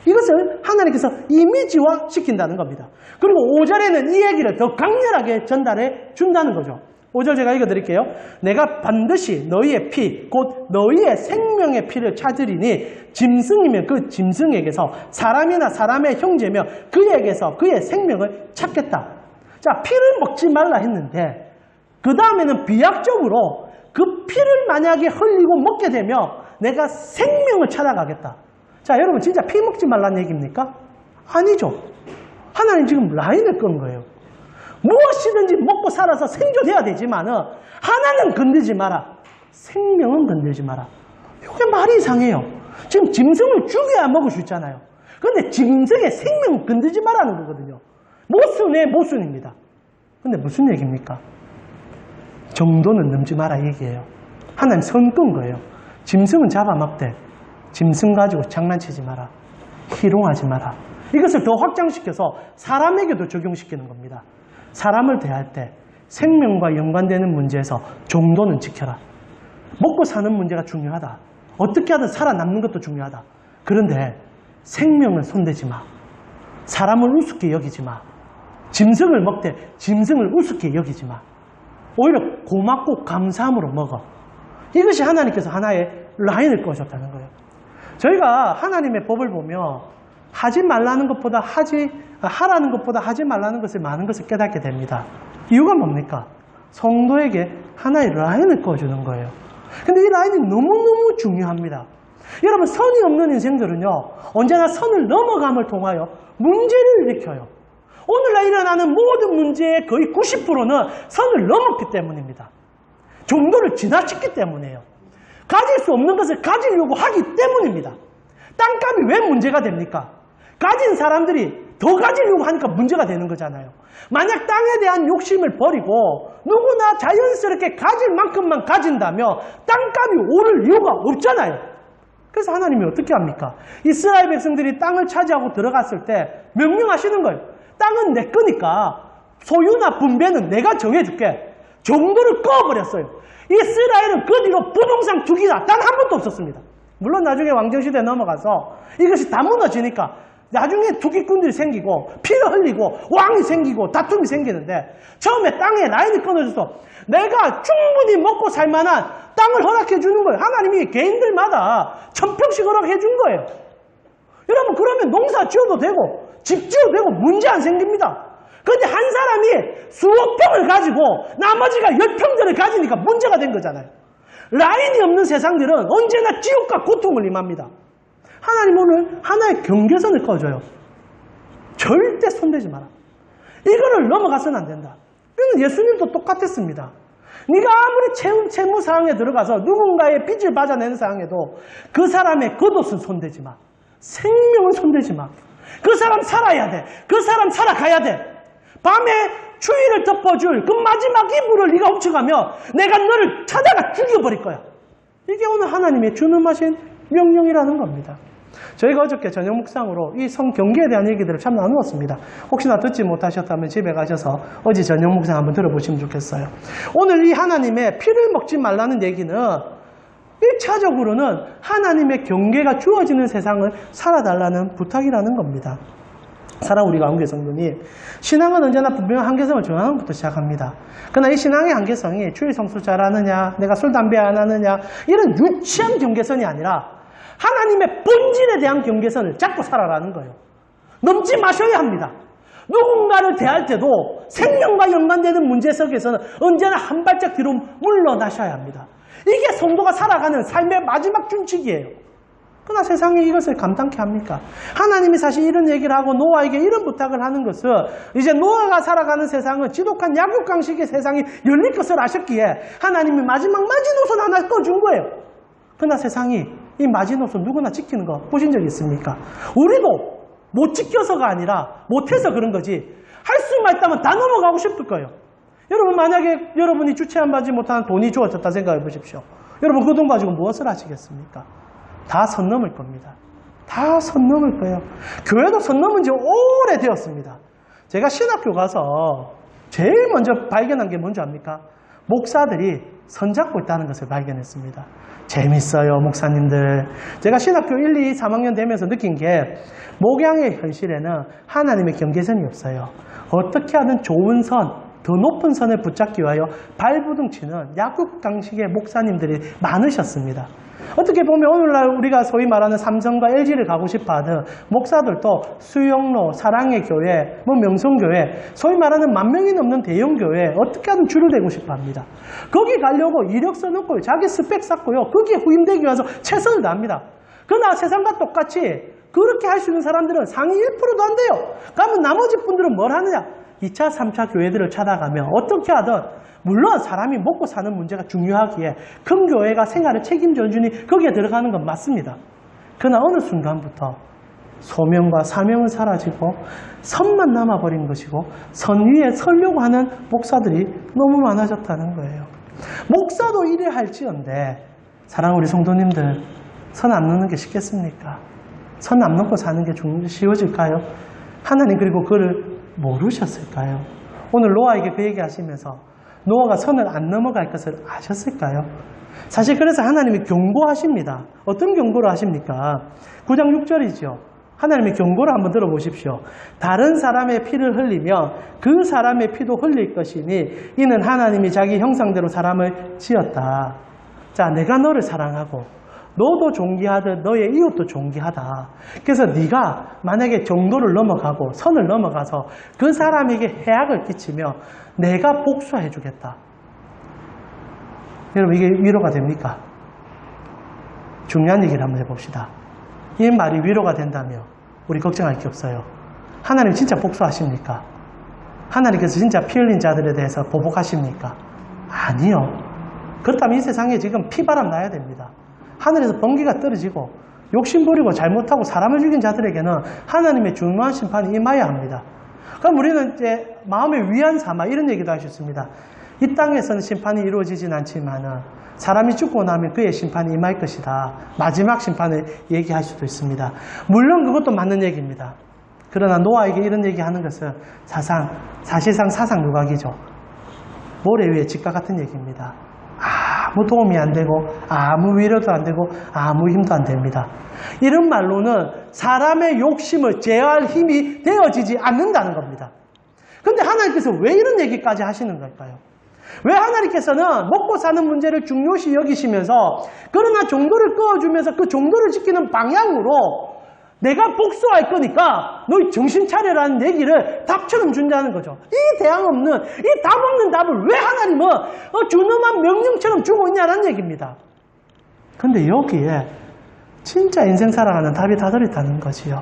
이것을 하나님께서 이미지화 시킨다는 겁니다. 그리고 5절에는 이 얘기를 더 강렬하게 전달해 준다는 거죠. 5절 제가 읽어드릴게요. 내가 반드시 너희의 피, 곧 너희의 생명의 피를 찾으리니 짐승이면 그 짐승에게서 사람이나 사람의 형제며 그에게서 그의 생명을 찾겠다. 자, 피를 먹지 말라 했는데 그 다음에는 비약적으로 그 피를 만약에 흘리고 먹게 되면 내가 생명을 찾아가겠다. 자, 여러분 진짜 피 먹지 말라는 얘기입니까? 아니죠. 하나님 지금 라인을 끈 거예요. 무엇이든지 먹고 살아서 생존해야 되지만은 하나는 건들지 마라. 생명은 건들지 마라. 이게 말이 이상해요. 지금 짐승을 죽여야 먹을 수 있잖아요. 그런데 짐승의 생명을 건들지 마라는 거거든요. 모순의 모순입니다. 근데 무슨 얘기입니까? 정도는 넘지 마라 얘기예요. 하나님 선 끈 거예요. 짐승은 잡아먹되 짐승 가지고 장난치지 마라. 희롱하지 마라. 이것을 더 확장시켜서 사람에게도 적용시키는 겁니다. 사람을 대할 때 생명과 연관되는 문제에서 정도는 지켜라. 먹고 사는 문제가 중요하다. 어떻게 하든 살아남는 것도 중요하다. 그런데 생명을 손대지 마. 사람을 우습게 여기지 마. 짐승을 먹되 짐승을 우습게 여기지 마. 오히려 고맙고 감사함으로 먹어. 이것이 하나님께서 하나의 라인을 꺼셨다는 거예요. 저희가 하나님의 법을 보면 하지 말라는 것보다 하라는 것보다 하지 말라는 것을 많은 것을 깨닫게 됩니다. 이유가 뭡니까? 성도에게 하나의 라인을 꺼주는 거예요. 근데 이 라인이 너무너무 중요합니다. 여러분, 선이 없는 인생들은요, 언제나 선을 넘어감을 통하여 문제를 일으켜요. 오늘날 일어나는 모든 문제의 거의 90%는 선을 넘었기 때문입니다. 정도를 지나쳤기 때문이에요. 가질 수 없는 것을 가지려고 하기 때문입니다. 땅값이 왜 문제가 됩니까? 가진 사람들이 더 가지려고 하니까 문제가 되는 거잖아요. 만약 땅에 대한 욕심을 버리고 누구나 자연스럽게 가질 만큼만 가진다면 땅값이 오를 이유가 없잖아요. 그래서 하나님이 어떻게 합니까? 이스라엘 백성들이 땅을 차지하고 들어갔을 때 명령하시는 거예요. 땅은 내 거니까 소유나 분배는 내가 정해줄게. 정도를 꺼버렸어요. 이스라엘은 그 뒤로 부동산 투기가 단 한 번도 없었습니다. 물론 나중에 왕정시대에 넘어가서 이것이 다 무너지니까 나중에 투기꾼들이 생기고 피를 흘리고 왕이 생기고 다툼이 생기는데 처음에 땅에 라인이 끊어져서 내가 충분히 먹고 살 만한 땅을 허락해 주는 거예요. 하나님이 개인들마다 1000평씩 허락해 준 거예요. 여러분, 그러면 농사 지어도 되고 집 지어도 되고 문제 안 생깁니다. 그런데 한 사람이 수억 평을 가지고 나머지가 10평들을 가지니까 문제가 된 거잖아요. 라인이 없는 세상들은 언제나 지옥과 고통을 임합니다. 하나님 오늘 하나의 경계선을 꺼줘요. 절대 손대지 마라. 이거를 넘어가서는 안 된다. 그러면 예수님도 똑같았습니다. 네가 아무리 채무 상황에 들어가서 누군가의 빚을 받아내는 상황에도 그 사람의 겉옷은 손대지 마. 생명은 손대지 마. 그 사람 살아야 돼. 그 사람 살아가야 돼. 밤에 추위를 덮어줄 그 마지막 이불을 네가 훔쳐가면 내가 너를 찾아가 죽여버릴 거야. 이게 오늘 하나님의 준엄하신 명령이라는 겁니다. 저희가 어저께 저녁 묵상으로 이 성경계에 대한 얘기들을 참 나누었습니다. 혹시나 듣지 못하셨다면 집에 가셔서 어제 저녁 묵상 한번 들어보시면 좋겠어요. 오늘 이 하나님의 피를 먹지 말라는 얘기는 1차적으로는 하나님의 경계가 주어지는 세상을 살아달라는 부탁이라는 겁니다. 사랑 우리 가운데 성도님, 신앙은 언제나 분명한 한계성을 정하는 것부터 시작합니다. 그러나 이 신앙의 한계성이 주일 성수 잘하느냐, 내가 술 담배 안 하느냐, 이런 유치한 경계선이 아니라 하나님의 본질에 대한 경계선을 잡고 살아라는 거예요. 넘지 마셔야 합니다. 누군가를 대할 때도 생명과 연관되는 문제 속에서는 언제나 한 발짝 뒤로 물러나셔야 합니다. 이게 성도가 살아가는 삶의 마지막 준칙이에요. 그러나 세상이 이것을 감당케 합니까? 하나님이 사실 이런 얘기를 하고 노아에게 이런 부탁을 하는 것은 이제 노아가 살아가는 세상은 지독한 약육강식의 세상이 열릴 것을 아셨기에 하나님이 마지막 마지노선 하나 꺼준 거예요. 그러나 세상이 이 마지노선 누구나 지키는 거 보신 적 있습니까? 우리도 못 지켜서가 아니라 못해서 그런 거지 할 수만 있다면 다 넘어가고 싶을 거예요. 여러분, 만약에 여러분이 주체함받지 못하는 돈이 주어졌다 생각해 보십시오. 여러분, 그 돈 가지고 무엇을 하시겠습니까? 다 선 넘을 겁니다. 다 선 넘을 거예요. 교회도 선 넘은 지 오래되었습니다. 제가 신학교 가서 제일 먼저 발견한 게 뭔지 압니까? 목사들이 선 잡고 있다는 것을 발견했습니다. 재밌어요, 목사님들. 제가 신학교 1, 2, 3학년 되면서 느낀 게 목양의 현실에는 하나님의 경계선이 없어요. 어떻게 하든 좋은 선, 더 높은 선을 붙잡기 위하여 발부둥치는 약국강식의 목사님들이 많으셨습니다. 어떻게 보면 오늘날 우리가 소위 말하는 삼성과 LG를 가고 싶어하는 목사들도 수영로, 사랑의 교회, 명성교회, 소위 말하는 10,000명이 넘는 대형교회 어떻게 하든 줄을 대고 싶어합니다. 거기 가려고 이력서 넣고 자기 스펙 쌓고요. 거기에 후임되기 위해서 최선을 다합니다. 그러나 세상과 똑같이 그렇게 할 수 있는 사람들은 상위 1%도 안 돼요. 그러면 나머지 분들은 뭘 하느냐? 2차, 3차 교회들을 찾아가며 어떻게 하든 물론 사람이 먹고 사는 문제가 중요하기에 큰 교회가 생활을 책임져 주니 거기에 들어가는 건 맞습니다. 그러나 어느 순간부터 소명과 사명은 사라지고 선만 남아버린 것이고 선 위에 서려고 하는 목사들이 너무 많아졌다는 거예요. 목사도 이래 할지언데 사랑하는 우리 성도님들, 선 안 넘는 게 쉽겠습니까? 선 안 넘고 사는 게 좀 쉬워질까요? 하나님 그리고 그를 모르셨을까요? 오늘 노아에게 그 얘기 하시면서 노아가 선을 안 넘어갈 것을 아셨을까요? 사실 그래서 하나님이 경고하십니다. 어떤 경고를 하십니까? 9장 6절이죠. 하나님의 경고를 한번 들어보십시오. 다른 사람의 피를 흘리며 그 사람의 피도 흘릴 것이니 이는 하나님이 자기 형상대로 사람을 지었다. 자, 내가 너를 사랑하고 너도 존귀하듯 너의 이웃도 존귀하다. 그래서 네가 만약에 정도를 넘어가고 선을 넘어가서 그 사람에게 해악을 끼치며 내가 복수해 주겠다. 여러분 이게 위로가 됩니까? 중요한 얘기를 한번 해봅시다. 이 말이 위로가 된다면 우리 걱정할 게 없어요. 하나님 진짜 복수하십니까? 하나님께서 진짜 피 흘린 자들에 대해서 보복하십니까? 아니요. 그렇다면 이 세상에 지금 피바람 나야 됩니다. 하늘에서 번개가 떨어지고 욕심부리고 잘못하고 사람을 죽인 자들에게는 하나님의 중요한 심판이 임해야 합니다. 그럼 우리는 이제 마음의 위안 삼아 이런 얘기도 하셨습니다. 이 땅에서는 심판이 이루어지진 않지만 사람이 죽고 나면 그의 심판이 임할 것이다. 마지막 심판을 얘기할 수도 있습니다. 물론 그것도 맞는 얘기입니다. 그러나 노아에게 이런 얘기하는 것은 사실상 사상 누각이죠. 모래 위에 집과 같은 얘기입니다. 아무 도움이 안 되고 아무 위로도 안 되고 아무 힘도 안 됩니다. 이런 말로는 사람의 욕심을 제어할 힘이 되어지지 않는다는 겁니다. 그런데 하나님께서 왜 이런 얘기까지 하시는 걸까요? 왜 하나님께서는 먹고 사는 문제를 중요시 여기시면서 그러나 종도를 끄어주면서 그 종도를 지키는 방향으로 내가 복수할 거니까 너희 정신 차려라는 얘기를 답처럼 준다는 거죠. 이 대항 없는, 이 답 없는 답을 왜 하나님은 준엄한 명령처럼 주고 있냐는 얘기입니다. 근데 여기에 진짜 인생 살아가는 답이 다 들어있다는 것이요.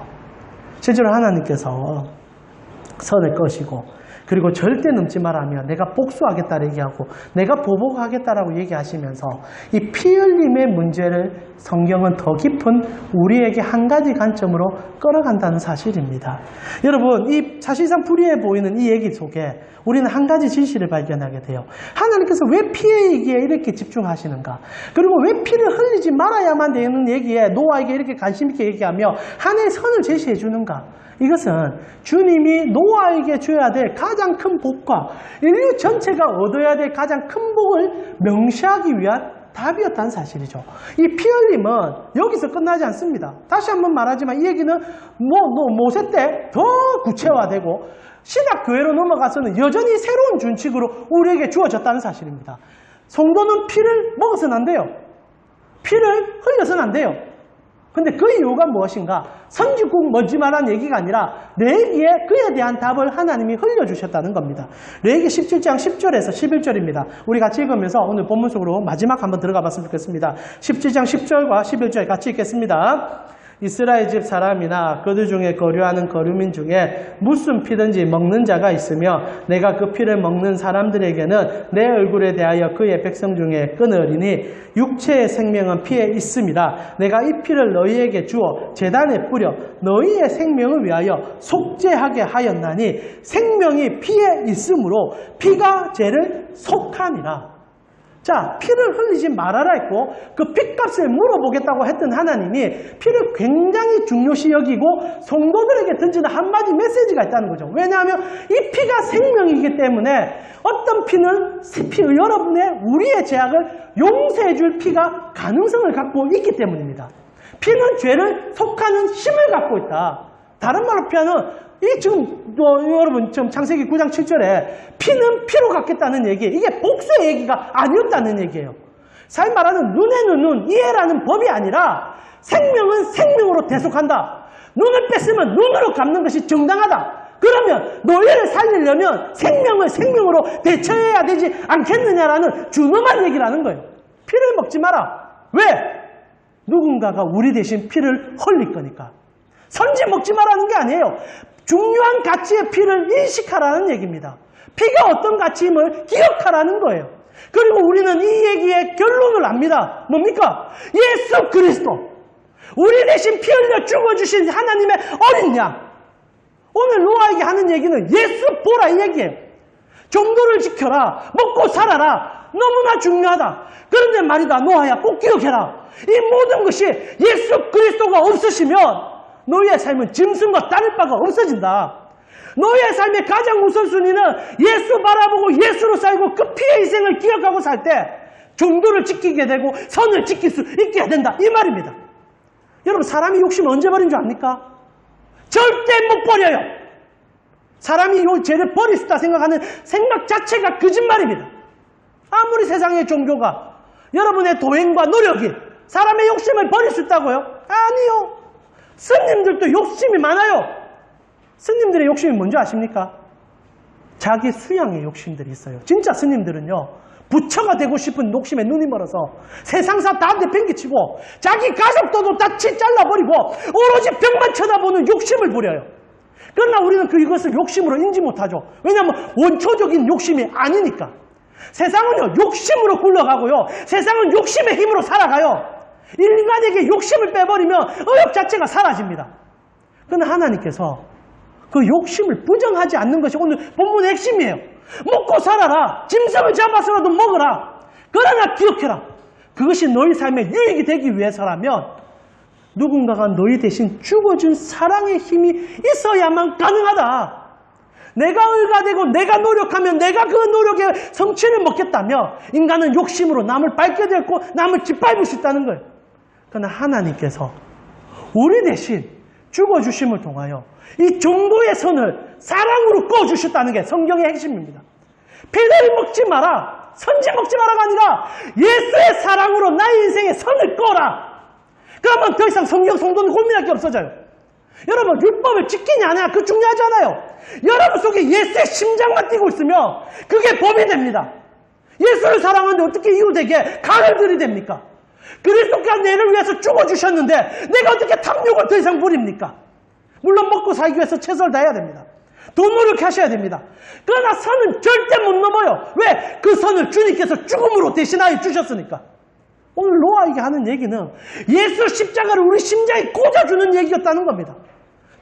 실제로 하나님께서 선을 꺼시고 그리고 절대 넘지 말라며 내가 복수하겠다고 얘기하고 내가 보복하겠다라고 얘기하시면서 이 피 흘림의 문제를 성경은 더 깊은 우리에게 한 가지 관점으로 끌어간다는 사실입니다. 여러분, 이 사실상 불의해 보이는 이 얘기 속에 우리는 한 가지 진실을 발견하게 돼요. 하나님께서 왜 피의 얘기에 이렇게 집중하시는가? 그리고 왜 피를 흘리지 말아야만 되는 얘기에 노아에게 이렇게 관심 있게 얘기하며 하나의 선을 제시해 주는가? 이것은 주님이 노아에게 줘야 될 가장 큰 복과 인류 전체가 얻어야 될 가장 큰 복을 명시하기 위한 답이었다는 사실이죠. 이 피 흘림은 여기서 끝나지 않습니다. 다시 한번 말하지만 이 얘기는 모세 때 더 구체화되고 신약교회로 넘어가서는 여전히 새로운 준칙으로 우리에게 주어졌다는 사실입니다. 성도는 피를 먹어서는 안 돼요. 피를 흘려서는 안 돼요. 근데 그 이유가 무엇인가? 선지국 먼지만한 얘기가 아니라 레위기에 그에 대한 답을 하나님이 흘려주셨다는 겁니다. 레위기 17장 10절에서 11절입니다. 우리 같이 읽으면서 오늘 본문 속으로 마지막 한번 들어가 봤으면 좋겠습니다. 17장 10절과 11절 같이 읽겠습니다. 이스라엘 집 사람이나 그들 중에 거류하는 거류민 중에 무슨 피든지 먹는 자가 있으며 내가 그 피를 먹는 사람들에게는 내 얼굴에 대하여 그의 백성 중에 끊으리니 육체의 생명은 피에 있음이라. 내가 이 피를 너희에게 주어 제단에 뿌려 너희의 생명을 위하여 속죄하게 하였나니 생명이 피에 있으므로 피가 죄를 속하니라. 자, 피를 흘리지 말아라 했고 그 핏값을 물어보겠다고 했던 하나님이 피를 굉장히 중요시 여기고 성도들에게 던지는 한마디 메시지가 있다는 거죠. 왜냐하면 이 피가 생명이기 때문에 어떤 피는 여러분의 우리의 죄악을 용서해 줄 피가 가능성을 갖고 있기 때문입니다. 피는 죄를 속하는 힘을 갖고 있다. 다른 말로 표현은 여러분 지금 창세기 9장 7절에 피는 피로 갚겠다는 얘기, 이게 복수의 얘기가 아니었다는 얘기예요. 사실 말하는 눈에는 눈, 이해라는 법이 아니라 생명은 생명으로 대속한다. 눈을 뺐으면 눈으로 갚는 것이 정당하다. 그러면 노예를 살리려면 생명을 생명으로 대처해야 되지 않겠느냐라는 준엄한 얘기라는 거예요. 피를 먹지 마라. 왜? 누군가가 우리 대신 피를 흘릴 거니까. 선지 먹지 마라는 게 아니에요. 중요한 가치의 피를 인식하라는 얘기입니다. 피가 어떤 가치임을 기억하라는 거예요. 그리고 우리는 이 얘기의 결론을 압니다. 뭡니까? 예수 그리스도. 우리 대신 피 흘려 죽어주신 하나님의 어린 양. 오늘 노아에게 하는 얘기는 예수 보라 이 얘기예요. 정도를 지켜라. 먹고 살아라. 너무나 중요하다. 그런데 말이다. 노아야 꼭 기억해라. 이 모든 것이 예수 그리스도가 없으시면 너희의 삶은 짐승과 다를 바가 없어진다. 너희의 삶의 가장 우선순위는 예수 바라보고 예수로 살고 그 피의 희생을 기억하고 살 때 정도를 지키게 되고 선을 지킬 수 있게 된다. 이 말입니다. 여러분 사람이 욕심 언제 버린 줄 압니까? 절대 못 버려요. 사람이 이 죄를 버릴 수 있다 생각하는 생각 자체가 거짓말입니다. 아무리 세상의 종교가 여러분의 도행과 노력이 사람의 욕심을 버릴 수 있다고요? 아니요. 스님들도 욕심이 많아요. 스님들의 욕심이 뭔지 아십니까? 자기 수양의 욕심들이 있어요. 진짜 스님들은요. 부처가 되고 싶은 욕심에 눈이 멀어서 세상사 다 내팽개치고 자기 가족도 다 잘라버리고 오로지 벽만 쳐다보는 욕심을 부려요. 그러나 우리는 이것을 욕심으로 인지 못하죠. 왜냐하면 원초적인 욕심이 아니니까. 세상은요. 욕심으로 굴러가고요. 세상은 욕심의 힘으로 살아가요. 인간에게 욕심을 빼버리면 의욕 자체가 사라집니다. 그런데 하나님께서 그 욕심을 부정하지 않는 것이 오늘 본문의 핵심이에요. 먹고 살아라. 짐승을 잡아서라도 먹어라. 그러나 기억해라. 그것이 너희 삶에 유익이 되기 위해서라면 누군가가 너희 대신 죽어준 사랑의 힘이 있어야만 가능하다. 내가 의가되고 내가 노력하면 내가 그 노력의 성취를 먹겠다며 인간은 욕심으로 남을 밟게 되고 남을 짓밟을 수 있다는 거예요. 그러나 하나님께서 우리 대신 죽어주심을 통하여 이 정도의 선을 사랑으로 꺼주셨다는 게 성경의 핵심입니다. 피를 먹지 마라. 선지 먹지 마라가 아니라 예수의 사랑으로 나의 인생의 선을 꺼라. 그러면 더 이상 성경 성도는 고민할 게 없어져요. 여러분 율법을 지키냐 안 하냐 그 중요하지 않아요. 여러분 속에 예수의 심장만 뛰고 있으면 그게 법이 됩니다. 예수를 사랑하는데 어떻게 이웃에게 간을 들이댑니까? 그리스도가 내를 위해서 죽어주셨는데 내가 어떻게 탐욕을 더 이상 부립니까? 물론 먹고 살기 위해서 최선을 다해야 됩니다. 돈 노력하셔야 됩니다. 그러나 선은 절대 못 넘어요. 왜? 그 선을 주님께서 죽음으로 대신하여 주셨으니까. 오늘 노아에게 하는 얘기는 예수 십자가를 우리 심장에 꽂아주는 얘기였다는 겁니다.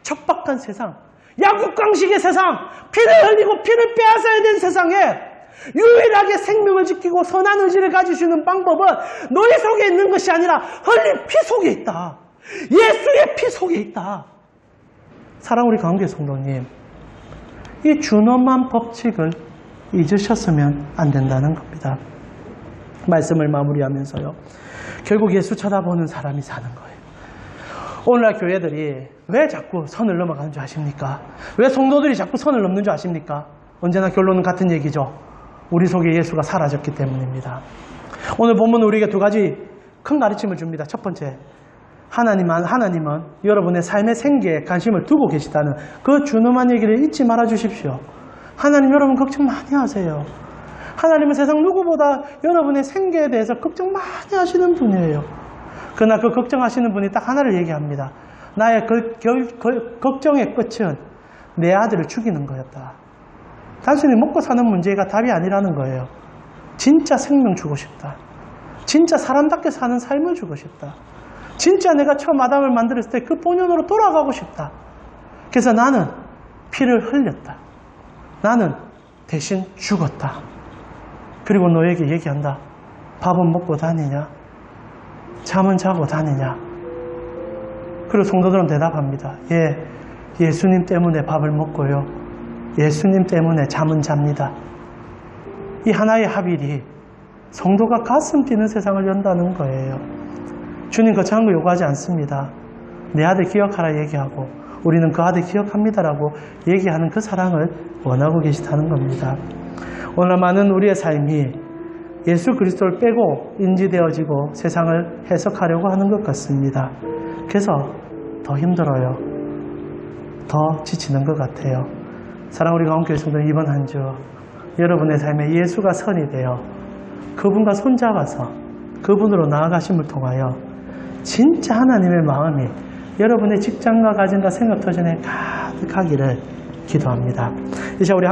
척박한 세상, 약육강식의 세상, 피를 흘리고 피를 빼앗아야 되는 세상에 유일하게 생명을 지키고 선한 의지를 가지시는 방법은 너희 속에 있는 것이 아니라 흘린 피 속에 있다. 예수의 피 속에 있다. 사랑 우리 가운데 성도님, 이 준엄한 법칙을 잊으셨으면 안 된다는 겁니다. 말씀을 마무리하면서요. 결국 예수 쳐다보는 사람이 사는 거예요. 오늘날 교회들이 왜 자꾸 선을 넘어가는 줄 아십니까? 왜 성도들이 자꾸 선을 넘는 줄 아십니까? 언제나 결론은 같은 얘기죠. 우리 속에 예수가 사라졌기 때문입니다. 오늘 본문은 우리에게 두 가지 큰 가르침을 줍니다. 첫 번째, 하나님은 여러분의 삶의 생계에 관심을 두고 계시다는 그 준엄한 얘기를 잊지 말아 주십시오. 하나님 여러분 걱정 많이 하세요. 하나님은 세상 누구보다 여러분의 생계에 대해서 걱정 많이 하시는 분이에요. 그러나 그 걱정하시는 분이 딱 하나를 얘기합니다. 나의 걱정의 끝은 내 아들을 죽이는 거였다. 단순히 먹고 사는 문제가 답이 아니라는 거예요. 진짜 생명 주고 싶다. 진짜 사람답게 사는 삶을 주고 싶다. 진짜 내가 처음 아담을 만들었을 때 그 본연으로 돌아가고 싶다. 그래서 나는 피를 흘렸다. 나는 대신 죽었다. 그리고 너에게 얘기한다. 밥은 먹고 다니냐? 잠은 자고 다니냐? 그리고 성도들은 대답합니다. 예, 예수님 때문에 밥을 먹고요. 예수님 때문에 잠은 잡니다. 이 하나의 합일이 성도가 가슴 뛰는 세상을 연다는 거예요. 주님 거창한 거 요구하지 않습니다. 내 아들 기억하라 얘기하고 우리는 그 아들 기억합니다라고 얘기하는 그 사랑을 원하고 계시다는 겁니다. 오늘 많은 우리의 삶이 예수 그리스도를 빼고 인지되어지고 세상을 해석하려고 하는 것 같습니다. 그래서 더 힘들어요. 더 지치는 것 같아요. 사랑 우리 가운데 성도 이번 한 주 여러분의 삶에 예수가 선이 되어 그분과 손잡아서 그분으로 나아가심을 통하여 진짜 하나님의 마음이 여러분의 직장과 가정과 생각 터전에 가득하기를 기도합니다. 이제 우리